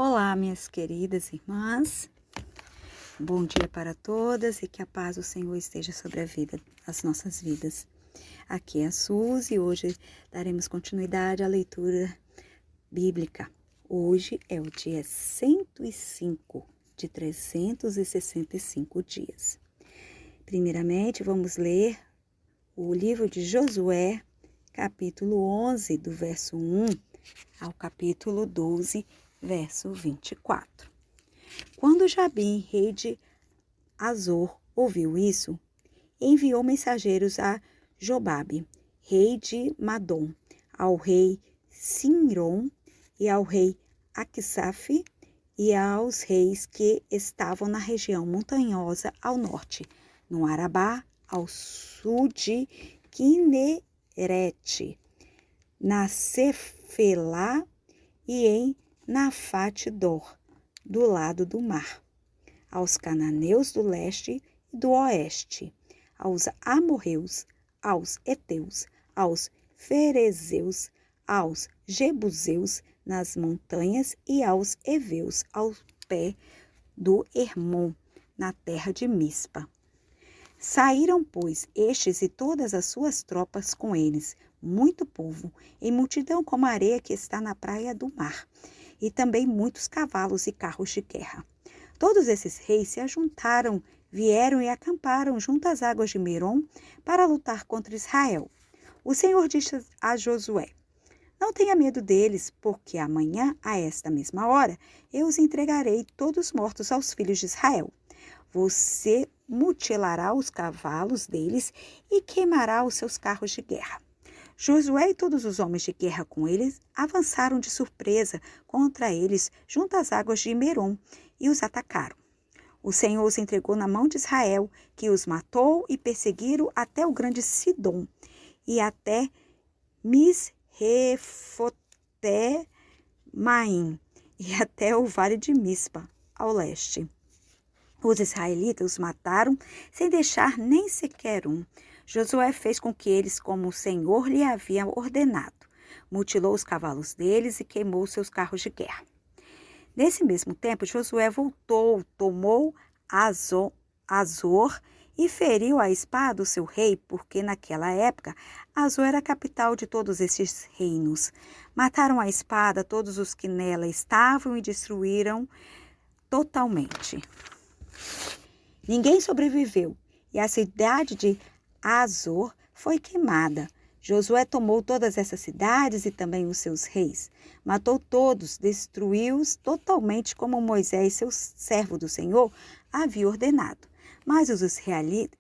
Olá, minhas queridas irmãs. Bom dia para todas e que a paz do Senhor esteja sobre as nossas vidas. Aqui é a Suzy e hoje daremos continuidade à leitura bíblica. Hoje é o dia 105 de 365 dias. Primeiramente, vamos ler o livro de Josué, capítulo 11, do verso 1 ao capítulo 12, verso 24. Quando Jabim, rei de Azor, ouviu isso, enviou mensageiros a Jobabe, rei de Madom, ao rei Sinrom e ao rei Aquisaf e aos reis que estavam na região montanhosa ao norte, no Arabá, ao sul de Quinerete, na Cefelá e em Nafate-dor, do lado do mar, aos cananeus do leste e do oeste, aos amorreus, aos heteus, aos ferezeus, aos jebuseus nas montanhas e aos heveus ao pé do Hermon, na terra de Mispa. Saíram, pois, estes e todas as suas tropas com eles, muito povo, em multidão como a areia que está na praia do mar, e também muitos cavalos e carros de guerra. Todos esses reis se ajuntaram, vieram e acamparam junto às águas de Merom para lutar contra Israel. O Senhor disse a Josué: não tenha medo deles, porque amanhã, a esta mesma hora, eu os entregarei todos mortos aos filhos de Israel. Você mutilará os cavalos deles e queimará os seus carros de guerra. Josué e todos os homens de guerra com eles avançaram de surpresa contra eles junto às águas de Merom e os atacaram. O Senhor os entregou na mão de Israel, que os matou e perseguiram até o grande Sidom e até Misrefoté-Maim e até o vale de Mispa, ao leste. Os israelitas os mataram sem deixar nem sequer um. Josué fez com que eles, como o Senhor lhe havia ordenado, mutilou os cavalos deles e queimou seus carros de guerra. Nesse mesmo tempo, Josué voltou, tomou Azor e feriu a espada o seu rei, porque naquela época Azor era a capital de todos estes reinos. Mataram a espada todos os que nela estavam e destruíram totalmente. Ninguém sobreviveu, e a cidade de Azor foi queimada. Josué tomou todas essas cidades e também os seus reis. Matou todos, destruiu-os totalmente, como Moisés, seu servo do Senhor, havia ordenado. Mas os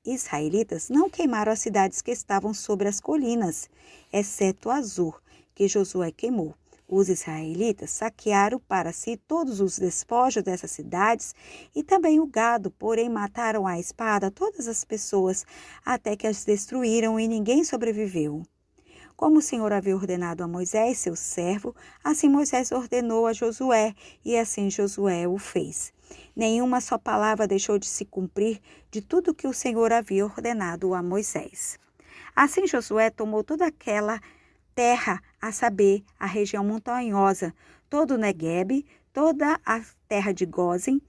israelitas não queimaram as cidades que estavam sobre as colinas, exceto Azor, que Josué queimou. Os israelitas saquearam para si todos os despojos dessas cidades e também o gado, porém mataram à espada todas as pessoas, até que as destruíram e ninguém sobreviveu. Como o Senhor havia ordenado a Moisés, seu servo, assim Moisés ordenou a Josué, e assim Josué o fez. Nenhuma só palavra deixou de se cumprir de tudo que o Senhor havia ordenado a Moisés. Assim Josué tomou toda aquela terra, a saber, a região montanhosa, todo o Neguebe, toda a terra de Gósen,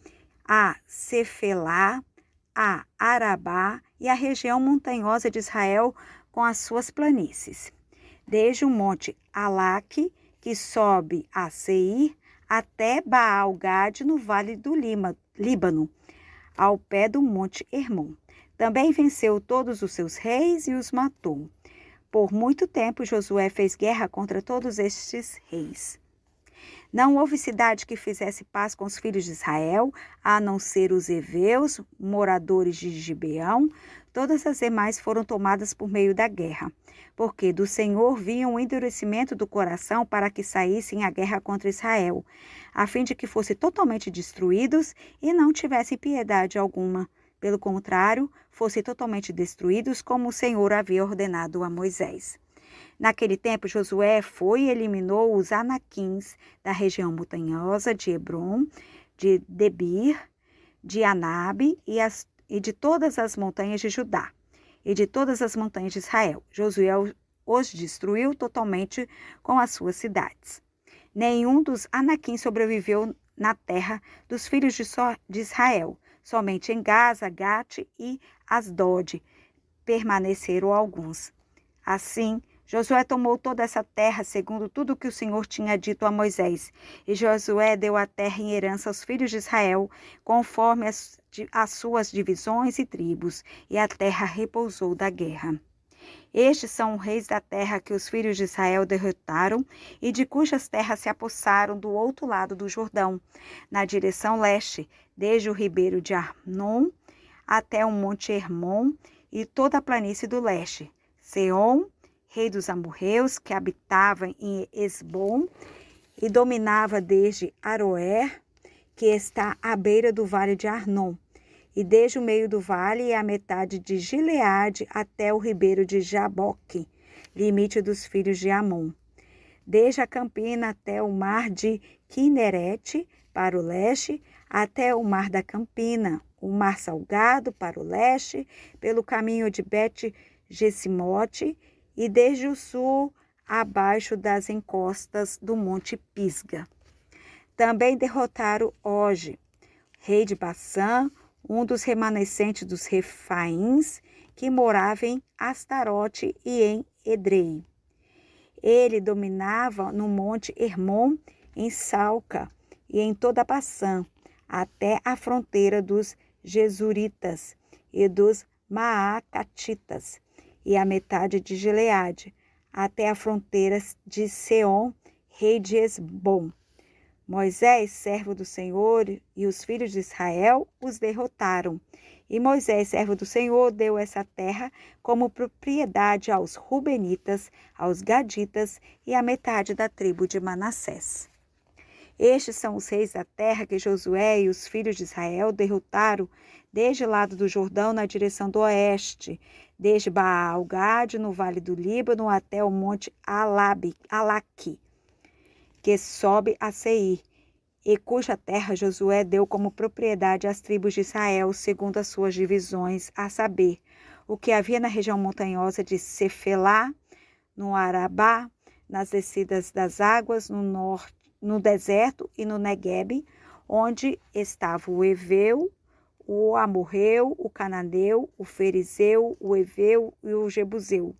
a Cefelá, a Arabá e a região montanhosa de Israel com as suas planícies. Desde o monte Alaque, que sobe a Seir, até Baal-Gade no vale do Líbano, ao pé do monte Hermon. Também venceu todos os seus reis e os matou. Por muito tempo, Josué fez guerra contra todos estes reis. Não houve cidade que fizesse paz com os filhos de Israel, a não ser os heveus, moradores de Gibeão. Todas as demais foram tomadas por meio da guerra, porque do Senhor vinha um endurecimento do coração para que saíssem à guerra contra Israel, a fim de que fossem totalmente destruídos e não tivessem piedade alguma. Pelo contrário, fossem totalmente destruídos, como o Senhor havia ordenado a Moisés. Naquele tempo, Josué foi e eliminou os anaquins da região montanhosa de Hebron, de Debir, de Anabe e de todas as montanhas de Judá e de todas as montanhas de Israel. Josué os destruiu totalmente com as suas cidades. Nenhum dos anaquins sobreviveu na terra dos filhos de Israel. Somente em Gaza, Gate e Asdod permaneceram alguns. Assim, Josué tomou toda essa terra, segundo tudo que o Senhor tinha dito a Moisés. E Josué deu a terra em herança aos filhos de Israel, conforme as suas divisões e tribos, e a terra repousou da guerra. Estes são os reis da terra que os filhos de Israel derrotaram e de cujas terras se apossaram do outro lado do Jordão, na direção leste, desde o ribeiro de Arnon até o monte Hermon e toda a planície do leste. Seom, rei dos amorreus, que habitava em Esbom e dominava desde Aroer, que está à beira do vale de Arnon, e desde o meio do vale e a metade de Gileade até o ribeiro de Jaboque, limite dos filhos de Amon. Desde a campina até o mar de Quinerete, para o leste, até o mar da Campina, o mar salgado para o leste, pelo caminho de Bet-Gesimote, e desde o sul, abaixo das encostas do monte Pisga. Também derrotaram Og, rei de Bassã, um dos remanescentes dos Refaíns, que morava em Astarote e em Edrei. Ele dominava no monte Hermon, em Salca e em toda Bassã, até a fronteira dos Jesuritas e dos Maacatitas, e a metade de Gileade, até a fronteira de Seom, rei de Esbom. Moisés, servo do Senhor, e os filhos de Israel os derrotaram. E Moisés, servo do Senhor, deu essa terra como propriedade aos Rubenitas, aos Gaditas e à metade da tribo de Manassés. Estes são os reis da terra que Josué e os filhos de Israel derrotaram desde o lado do Jordão na direção do oeste, desde Baal-Gade, no vale do Líbano, até o monte Alaque, que sobe a Seir, e cuja terra Josué deu como propriedade às tribos de Israel, segundo as suas divisões, a saber, o que havia na região montanhosa de Cefelá, no Arabá, nas descidas das águas, no norte, no deserto e no Neguebe, onde estava o Eveu, o Amorreu, o Cananeu, o Ferizeu, o Eveu e o Jebuseu,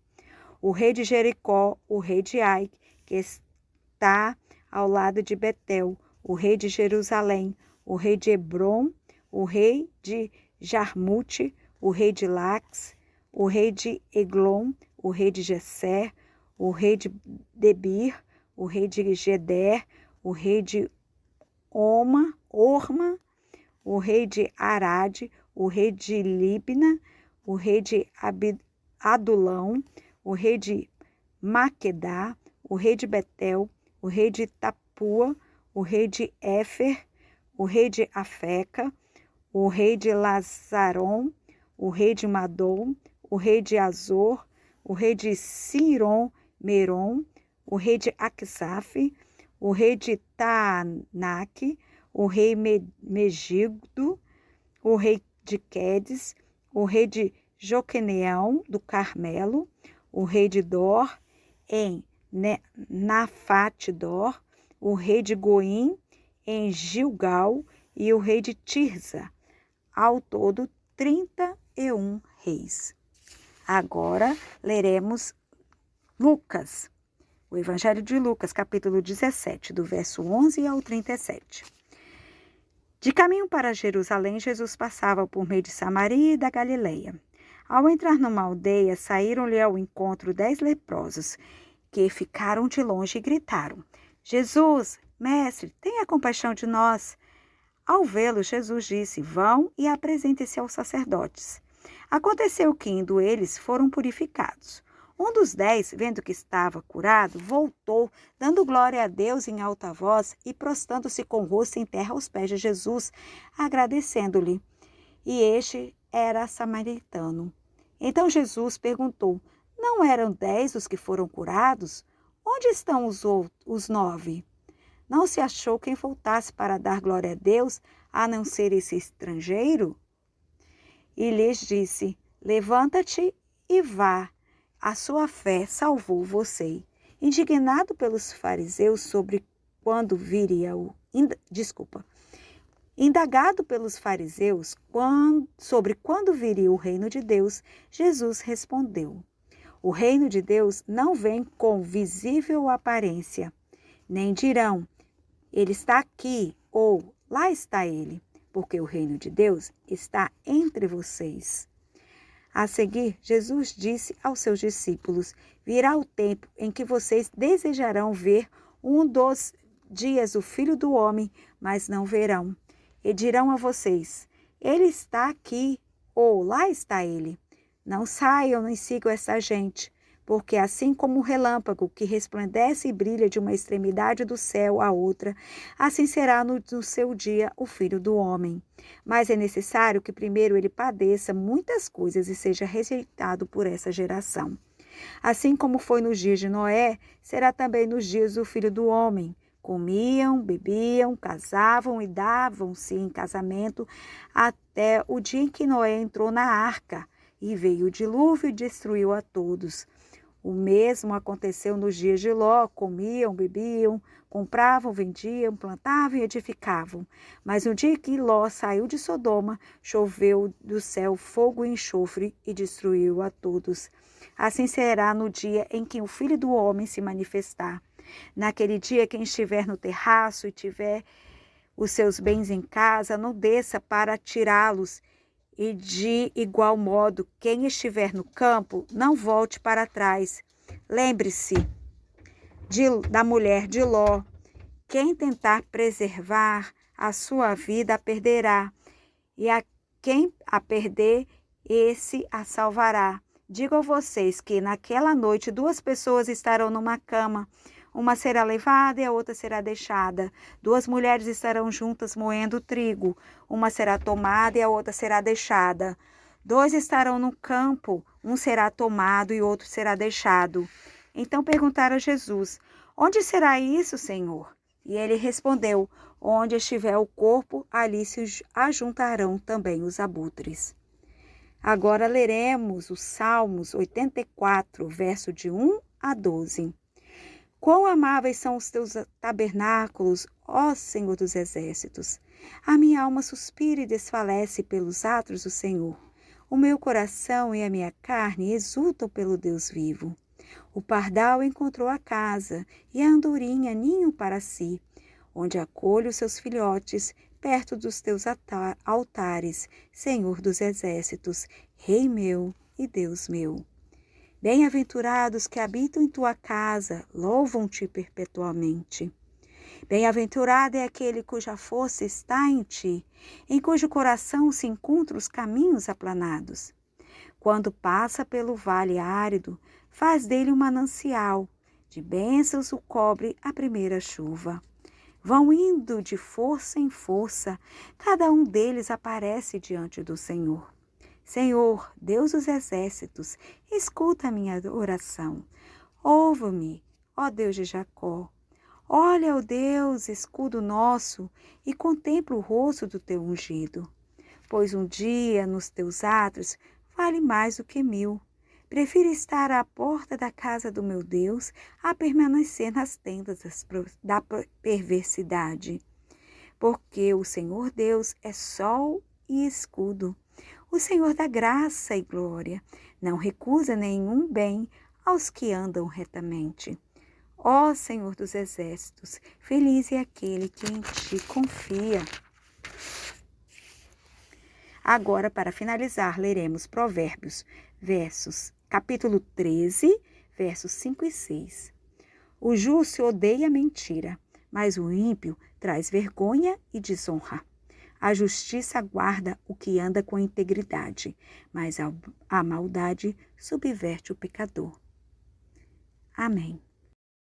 o rei de Jericó, o rei de Ai, que está ao lado de Betel, o rei de Jerusalém, o rei de Hebron, o rei de Jarmute, o rei de Lax, o rei de Eglon, o rei de Gesser, o rei de Debir, o rei de Geder, o rei de Orma, o rei de Arade, o rei de Libna, o rei de Adulão, o rei de Maquedá, o rei de Betel, o rei de Tapua, o rei de Éfer, o rei de Afeca, o rei de Lazaron, o rei de Madom, o rei de Azor, o rei de Siron Meron, o rei de Aksaf, o rei de Taanac, o rei Megido, o rei de Quedes, o rei de Joqueneão do Carmelo, o rei de Dor, em Nafatdor, o rei de Goim, em Gilgal, e o rei de Tirza, ao todo 31 reis. Agora leremos Lucas, o Evangelho de Lucas, capítulo 17, do verso 11 ao 37. De caminho para Jerusalém, Jesus passava por meio de Samaria e da Galileia. Ao entrar numa aldeia, saíram-lhe ao encontro 10 leprosos, que ficaram de longe e gritaram: Jesus, mestre, tenha compaixão de nós. Ao vê-lo, Jesus disse: vão e apresentem-se aos sacerdotes. Aconteceu que, indo eles, foram purificados. Um dos 10, vendo que estava curado, voltou, dando glória a Deus em alta voz e prostrando-se com o rosto em terra aos pés de Jesus, agradecendo-lhe. E este era samaritano. Então Jesus perguntou: não eram 10 os que foram curados? Onde estão os 9? Não se achou quem voltasse para dar glória a Deus, a não ser esse estrangeiro? E lhes disse: levanta-te e vá. A sua fé salvou você. Indignado pelos fariseus sobre quando viria Indagado pelos fariseus sobre quando viria o reino de Deus, Jesus respondeu: o reino de Deus não vem com visível aparência, nem dirão, ele está aqui ou lá está ele, porque o reino de Deus está entre vocês. A seguir, Jesus disse aos seus discípulos: virá o tempo em que vocês desejarão ver um dos dias o Filho do Homem, mas não verão. E dirão a vocês: ele está aqui, ou lá está ele. Não saiam nem sigam essa gente, porque assim como o relâmpago que resplandece e brilha de uma extremidade do céu à outra, assim será no seu dia o Filho do Homem. Mas é necessário que primeiro ele padeça muitas coisas e seja rejeitado por essa geração. Assim como foi nos dias de Noé, será também nos dias do Filho do Homem. Comiam, bebiam, casavam e davam-se em casamento até o dia em que Noé entrou na arca e veio o dilúvio e destruiu a todos. O mesmo aconteceu nos dias de Ló: comiam, bebiam, compravam, vendiam, plantavam e edificavam. Mas no dia que Ló saiu de Sodoma, choveu do céu fogo e enxofre e destruiu a todos. Assim será no dia em que o Filho do Homem se manifestar. Naquele dia, quem estiver no terraço e tiver os seus bens em casa, não desça para tirá-los. E de igual modo, quem estiver no campo, não volte para trás. Lembre-se da mulher de Ló. Quem tentar preservar a sua vida a perderá, e a quem a perder, esse a salvará. Digo a vocês que naquela noite 2 pessoas estarão numa cama. Uma será levada e a outra será deixada. 2 mulheres estarão juntas moendo trigo. Uma será tomada e a outra será deixada. 2 estarão no campo. Um será tomado e outro será deixado. Então perguntaram a Jesus: onde será isso, Senhor? E ele respondeu: onde estiver o corpo, ali se ajuntarão também os abutres. Agora leremos os Salmos 84, verso de 1 a 12. Quão amáveis são os teus tabernáculos, ó Senhor dos exércitos! A minha alma suspira e desfalece pelos atos do Senhor. O meu coração e a minha carne exultam pelo Deus vivo. O pardal encontrou a casa e a andorinha ninho para si, onde acolhe os seus filhotes, perto dos teus altares, Senhor dos exércitos, Rei meu e Deus meu. Bem-aventurados que habitam em tua casa, louvam-te perpetuamente. Bem-aventurado é aquele cuja força está em ti, em cujo coração se encontram os caminhos aplanados. Quando passa pelo vale árido, faz dele um manancial, de bênçãos o cobre a primeira chuva. Vão indo de força em força, cada um deles aparece diante do Senhor. Senhor, Deus dos exércitos, escuta a minha oração. Ouve-me, ó Deus de Jacó. Olha, ó Deus, escudo nosso, e contempla o rosto do teu ungido. Pois um dia nos teus átrios vale mais do que 1000. Prefiro estar à porta da casa do meu Deus a permanecer nas tendas da perversidade. Porque o Senhor Deus é sol e escudo. O Senhor dá graça e glória, não recusa nenhum bem aos que andam retamente. Ó Senhor dos exércitos, feliz é aquele que em ti confia. Agora, para finalizar, leremos Provérbios, capítulo 13, versos 5 e 6. O justo odeia a mentira, mas o ímpio traz vergonha e desonra. A justiça guarda o que anda com integridade, mas a maldade subverte o pecador. Amém.